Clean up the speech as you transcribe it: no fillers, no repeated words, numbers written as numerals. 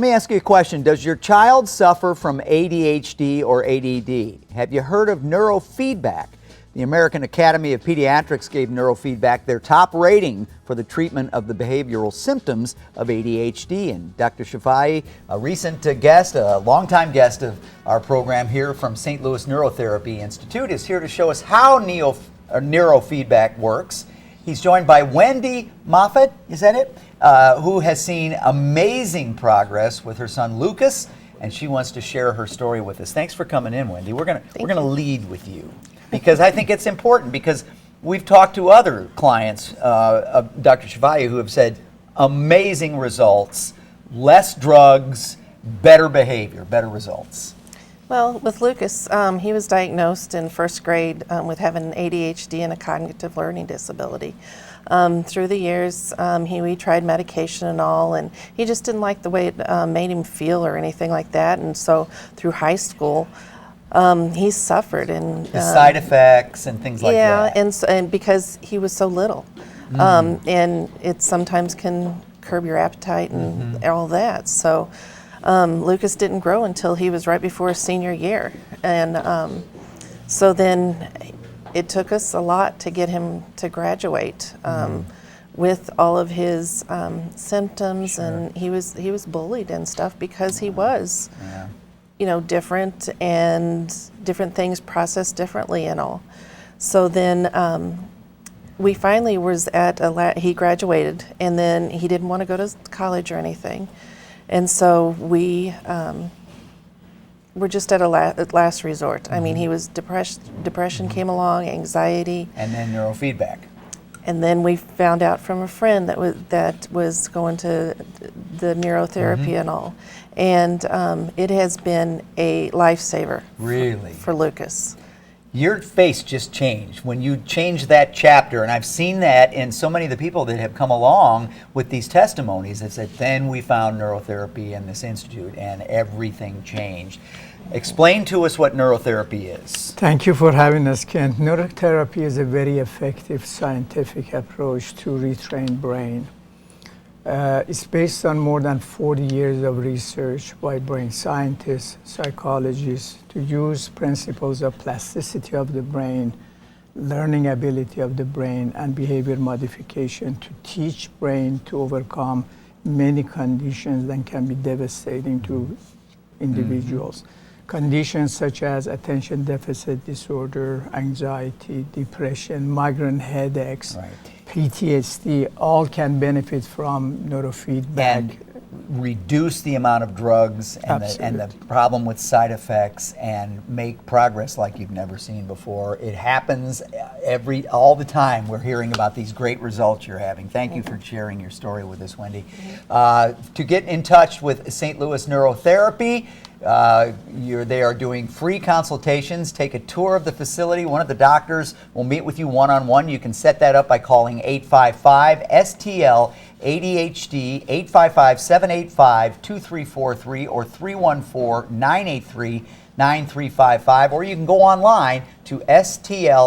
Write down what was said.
Let me ask you a question. Does your child suffer from ADHD or ADD? Have you heard of neurofeedback? The American Academy of Pediatrics gave neurofeedback their top rating for the treatment of the behavioral symptoms of ADHD. And Dr. Shafai, a recent guest, a longtime guest of our program here from St. Louis Neurotherapy Institute, is here to show us how neurofeedback works. He's joined by Wendy Moffat, is that it? Who has seen amazing progress with her son Lucas, and she wants to share her story with us. Thanks for coming in, Wendy. We're gonna lead with you because I think it's important, because we've talked to other clients of Dr. Shafai who have said amazing results, less drugs, better behavior, better results. Well, with Lucas, he was diagnosed in first grade with having ADHD and a cognitive learning disability. Through the years, we tried medication and all, and he just didn't like the way it made him feel or anything like that. And so through high school, he suffered. And the side effects and things like that. Yeah, and because he was so little. And it sometimes can curb your appetite and all that. So Lucas didn't grow until he was right before his senior year. And so then it took us a lot to get him to graduate with all of his symptoms. Sure. And he was bullied and stuff because he was, different, and different things processed differently and all. So then we finally was at he graduated, and then he didn't want to go to college or anything. And so we were just at a last resort. I mean, he was depression came along, anxiety. And then neurofeedback. And then we found out from a friend that was going to the neurotherapy and all. And it has been a lifesaver. Really? For Lucas. Your face just changed when you changed that chapter, and I've seen that in so many of the people that have come along with these testimonies that said, then we found neurotherapy in this institute and everything changed. Explain to us what neurotherapy is. Thank you for having us, Kent. Neurotherapy is a very effective scientific approach to retrain brain. It's based on more than 40 years of research by brain scientists, psychologists, to use principles of plasticity of the brain, learning ability of the brain, and behavior modification to teach brain to overcome many conditions that can be devastating to individuals. Conditions such as attention deficit disorder, anxiety, depression, migraine headaches, PTSD, all can benefit from neurofeedback. And reduce the amount of drugs and the problem with side effects, and make progress like you've never seen before. It happens all the time. We're hearing about these great results you're having. Thank you for sharing your story with us, Wendy. To get in touch with St. Louis Neurotherapy, they are doing free consultations. Take a tour of the facility. One of the doctors will meet with you one-on-one. You can set that up by calling 855-STL-ADHD, 855-785-2343, or 314-983-9355, or you can go online to stladhd.com.